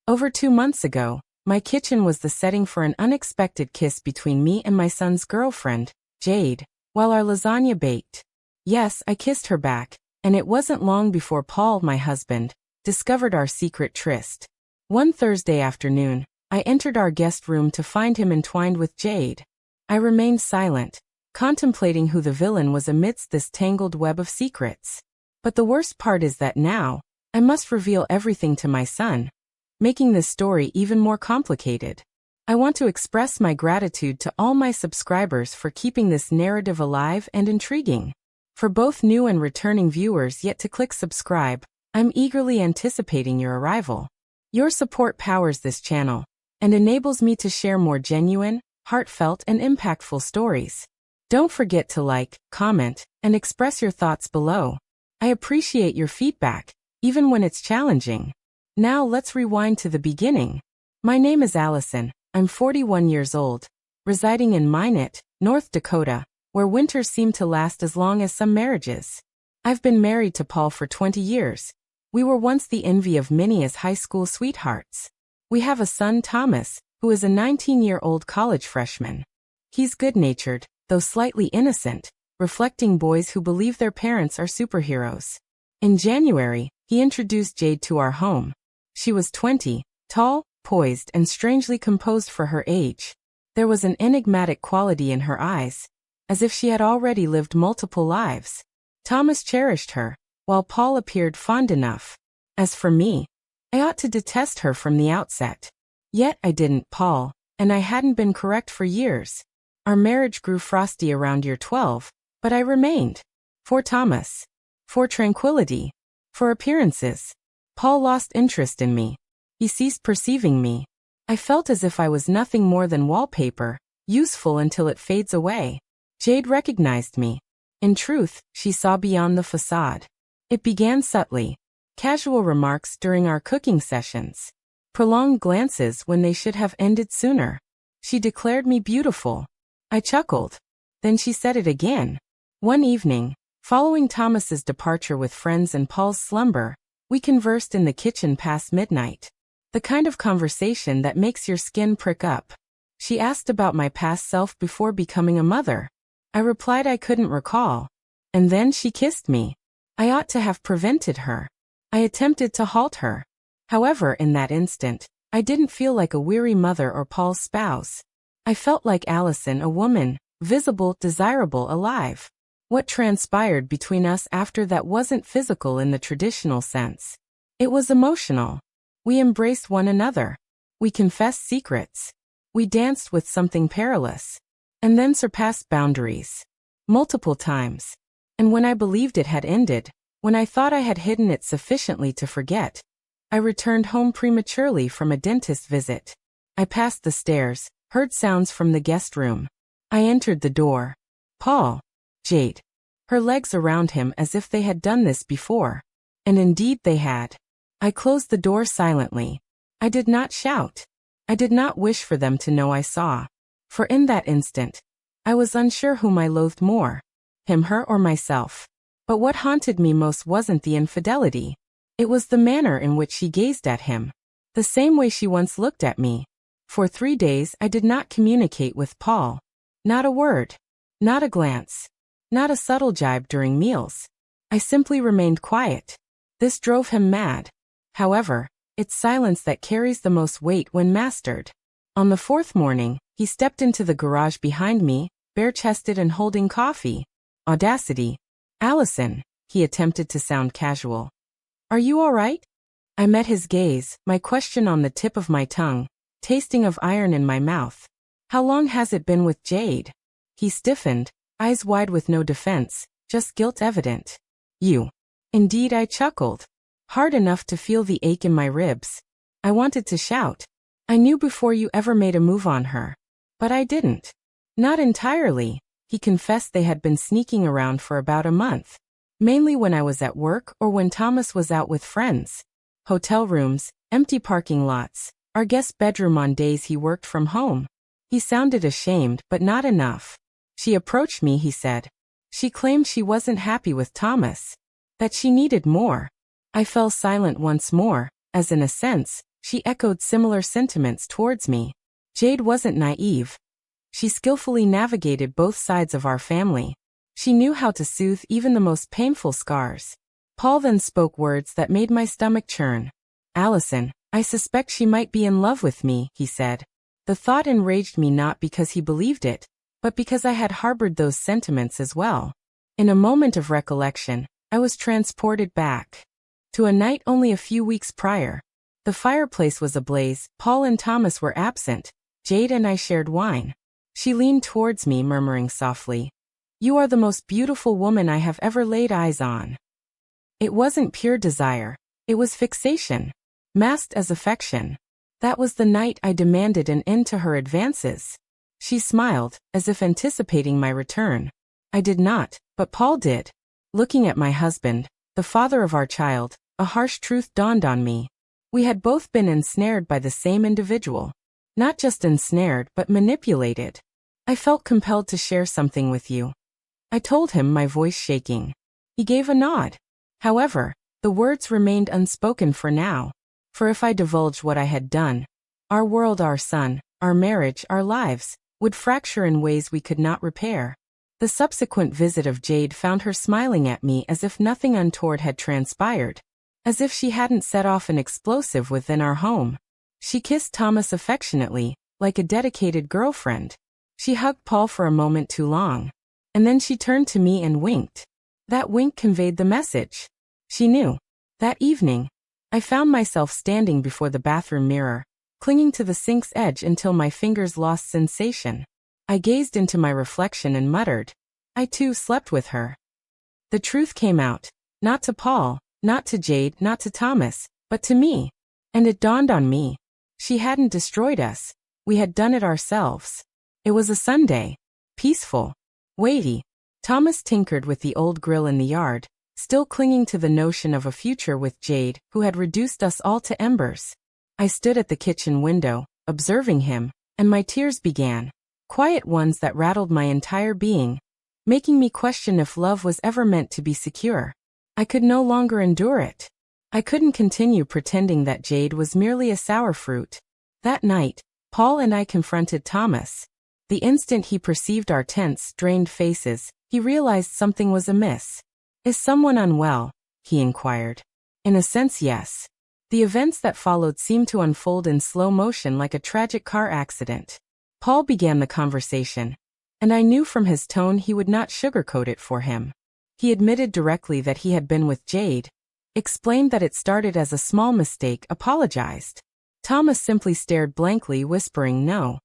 Over 2 months ago, my kitchen was the setting for an unexpected kiss between me and my son's girlfriend, Jade, while our lasagna baked. Yes, I kissed her back, and it wasn't long before Paul, my husband, discovered our secret tryst. One Thursday afternoon, I entered our guest room to find him entwined with Jade. I remained silent, contemplating who the villain was amidst this tangled web of secrets. But the worst part is that now, I must reveal everything to my son, making this story even more complicated. I want to express my gratitude to all my subscribers for keeping this narrative alive and intriguing. For both new and returning viewers yet to click subscribe, I'm eagerly anticipating your arrival. Your support powers this channel and enables me to share more genuine, heartfelt, and impactful stories. Don't forget to like, comment, and express your thoughts below. I appreciate your feedback, even when it's challenging. Now let's rewind to the beginning. My name is Allison. I'm 41 years old, residing in Minot, North Dakota, where winters seem to last as long as some marriages. I've been married to Paul for 20 years. We were once the envy of many as high school sweethearts. We have a son, Thomas, who is a 19-year-old college freshman. He's good-natured, though slightly innocent, reflecting boys who believe their parents are superheroes. In January, he introduced Jade to our home. She was 20, tall, poised, and strangely composed for her age. There was an enigmatic quality in her eyes, as if she had already lived multiple lives. Thomas cherished her, while Paul appeared fond enough. As for me, I ought to detest her from the outset. Yet I didn't, Paul, and I hadn't been correct for years. Our marriage grew frosty around year 12, but I remained. For Thomas. For tranquility. For appearances. Paul lost interest in me. He ceased perceiving me. I felt as if I was nothing more than wallpaper, useful until it fades away. Jade recognized me. In truth, she saw beyond the facade. It began subtly. Casual remarks during our cooking sessions. Prolonged glances when they should have ended sooner. She declared me beautiful. I chuckled. Then she said it again. One evening, following Thomas's departure with friends and Paul's slumber, we conversed in the kitchen past midnight. The kind of conversation that makes your skin prick up. She asked about my past self before becoming a mother. I replied I couldn't recall. And then she kissed me. I ought to have prevented her. I attempted to halt her. However, in that instant, I didn't feel like a weary mother or Paul's spouse. I felt like Allison, a woman, visible, desirable, alive. What transpired between us after that wasn't physical in the traditional sense. It was emotional. We embraced one another. We confessed secrets. We danced with something perilous. And then surpassed boundaries. Multiple times. And when I believed it had ended, when I thought I had hidden it sufficiently to forget, I returned home prematurely from a dentist visit. I passed the stairs, heard sounds from the guest room. I entered the door. Paul. Jade. Her legs around him as if they had done this before. And indeed they had. I closed the door silently. I did not shout. I did not wish for them to know I saw. For in that instant, I was unsure whom I loathed more, him, her, or myself. But what haunted me most wasn't the infidelity. It was the manner in which she gazed at him. The same way she once looked at me. For 3 days I did not communicate with Paul. Not a word. Not a glance. Not a subtle jibe during meals. I simply remained quiet. This drove him mad. However, it's silence that carries the most weight when mastered. On the 4th morning, he stepped into the garage behind me, bare-chested and holding coffee. Audacity. Allison, he attempted to sound casual. Are you all right? I met his gaze, my question on the tip of my tongue, tasting of iron in my mouth. How long has it been with Jade? He stiffened, eyes wide with no defense, just guilt evident. You. Indeed, I chuckled. Hard enough to feel the ache in my ribs. I wanted to shout. I knew before you ever made a move on her. But I didn't. Not entirely. He confessed they had been sneaking around for about a month. Mainly when I was at work or when Thomas was out with friends. Hotel rooms, empty parking lots, our guest bedroom on days he worked from home. He sounded ashamed, but not enough. She approached me, he said. She claimed she wasn't happy with Thomas. That she needed more. I fell silent once more, as in a sense, She echoed similar sentiments towards me. Jade wasn't naive. She skillfully navigated both sides of our family. She knew how to soothe even the most painful scars. Paul then spoke words that made my stomach churn. "Allison, I suspect she might be in love with me," he said. The thought enraged me not because he believed it, but because I had harbored those sentiments as well. In a moment of recollection, I was transported back to a night only a few weeks prior. The fireplace was ablaze, Paul and Thomas were absent, Jade and I shared wine. She leaned towards me, murmuring softly, "You are the most beautiful woman I have ever laid eyes on." It wasn't pure desire. It was fixation, masked as affection. That was the night I demanded an end to her advances. She smiled, as if anticipating my return. I did not, but Paul did. Looking at my husband, the father of our child, a harsh truth dawned on me. We had both been ensnared by the same individual. Not just ensnared, but manipulated. I felt compelled to share something with you. I told him, my voice shaking. He gave a nod. However, the words remained unspoken for now. For if I divulged what I had done, our world, our son, our marriage, our lives, would fracture in ways we could not repair. The subsequent visit of Jade found her smiling at me as if nothing untoward had transpired, as if she hadn't set off an explosive within our home. She kissed Thomas affectionately, like a dedicated girlfriend. She hugged Paul for a moment too long, and then she turned to me and winked. That wink conveyed the message. She knew. That evening, I found myself standing before the bathroom mirror, clinging to the sink's edge until my fingers lost sensation. I gazed into my reflection and muttered, "I too slept with her." The truth came out, not to Paul, not to Jade, not to Thomas, but to me. And it dawned on me. She hadn't destroyed us. We had done it ourselves. It was a Sunday. Peaceful. Weighty. Thomas tinkered with the old grill in the yard, still clinging to the notion of a future with Jade, who had reduced us all to embers. I stood at the kitchen window, observing him, and my tears began. Quiet ones that rattled my entire being, making me question if love was ever meant to be secure. I could no longer endure it. I couldn't continue pretending that Jade was merely a sour fruit. That night, Paul and I confronted Thomas. The instant he perceived our tense, strained faces, he realized something was amiss. "Is someone unwell?" he inquired. In a sense, yes. The events that followed seemed to unfold in slow motion like a tragic car accident. Paul began the conversation, and I knew from his tone he would not sugarcoat it for him. He admitted directly that he had been with Jade, explained that it started as a small mistake, apologized. Thomas simply stared blankly, whispering no,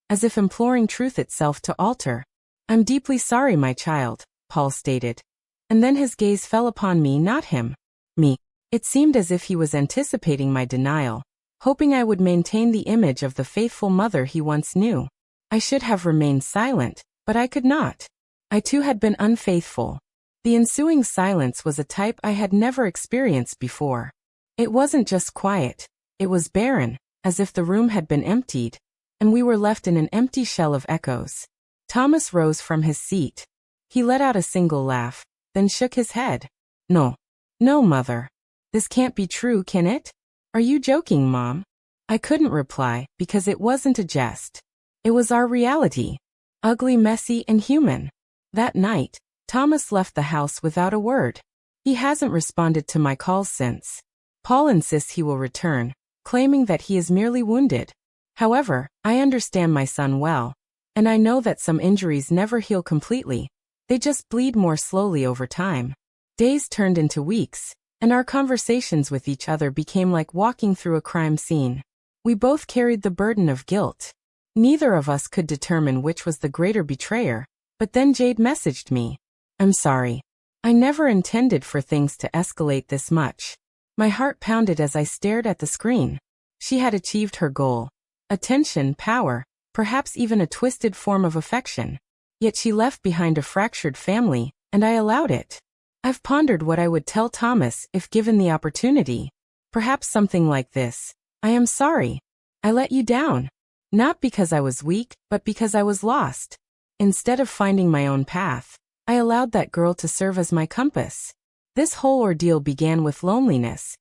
as if imploring truth itself to alter. "I'm deeply sorry, my child," Paul stated. And then his gaze fell upon me, not him. Me. It seemed as if he was anticipating my denial, hoping I would maintain the image of the faithful mother he once knew. I should have remained silent, but I could not. I too had been unfaithful. The ensuing silence was a type I had never experienced before. It wasn't just quiet, it was barren, as if the room had been emptied, and we were left in an empty shell of echoes. Thomas rose from his seat. He let out a single laugh, then shook his head. "No. No, Mother. This can't be true, can it? Are you joking, Mom?" I couldn't reply, because it wasn't a jest. It was our reality. Ugly, messy, and human. That night, Thomas left the house without a word. He hasn't responded to my calls since. Paul insists he will return, claiming that he is merely wounded. However, I understand my son well, and I know that some injuries never heal completely. They just bleed more slowly over time. Days turned into weeks, and our conversations with each other became like walking through a crime scene. We both carried the burden of guilt. Neither of us could determine which was the greater betrayer, but then Jade messaged me. "I'm sorry. I never intended for things to escalate this much." My heart pounded as I stared at the screen. She had achieved her goal. Attention, power, perhaps even a twisted form of affection. Yet she left behind a fractured family, and I allowed it. I've pondered what I would tell Thomas if given the opportunity. Perhaps something like this. "I am sorry. I let you down. Not because I was weak, but because I was lost. Instead of finding my own path, I allowed that girl to serve as my compass. This whole ordeal began with loneliness.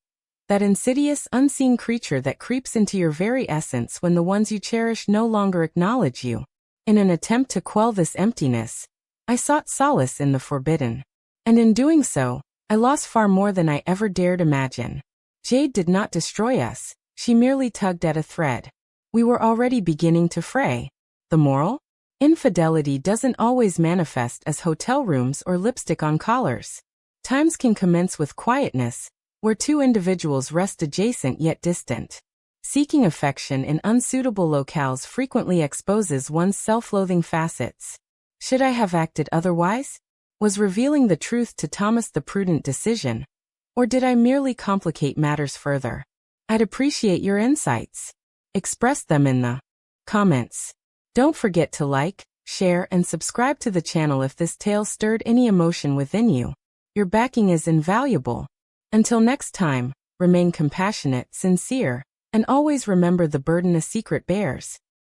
That insidious, unseen creature that creeps into your very essence when the ones you cherish no longer acknowledge you. In an attempt to quell this emptiness, I sought solace in the forbidden. And in doing so, I lost far more than I ever dared imagine. Jade did not destroy us, she merely tugged at a thread. We were already beginning to fray. The moral? Infidelity doesn't always manifest as hotel rooms or lipstick on collars. Times can commence with quietness, where two individuals rest adjacent yet distant. Seeking affection in unsuitable locales frequently exposes one's self-loathing facets. Should I have acted otherwise? Was revealing the truth to Thomas the prudent decision? Or did I merely complicate matters further? I'd appreciate your insights. Express them in the comments. Don't forget to like, share, and subscribe to the channel if this tale stirred any emotion within you. Your backing is invaluable. Until next time, remain compassionate, sincere, and always remember the burden a secret bears.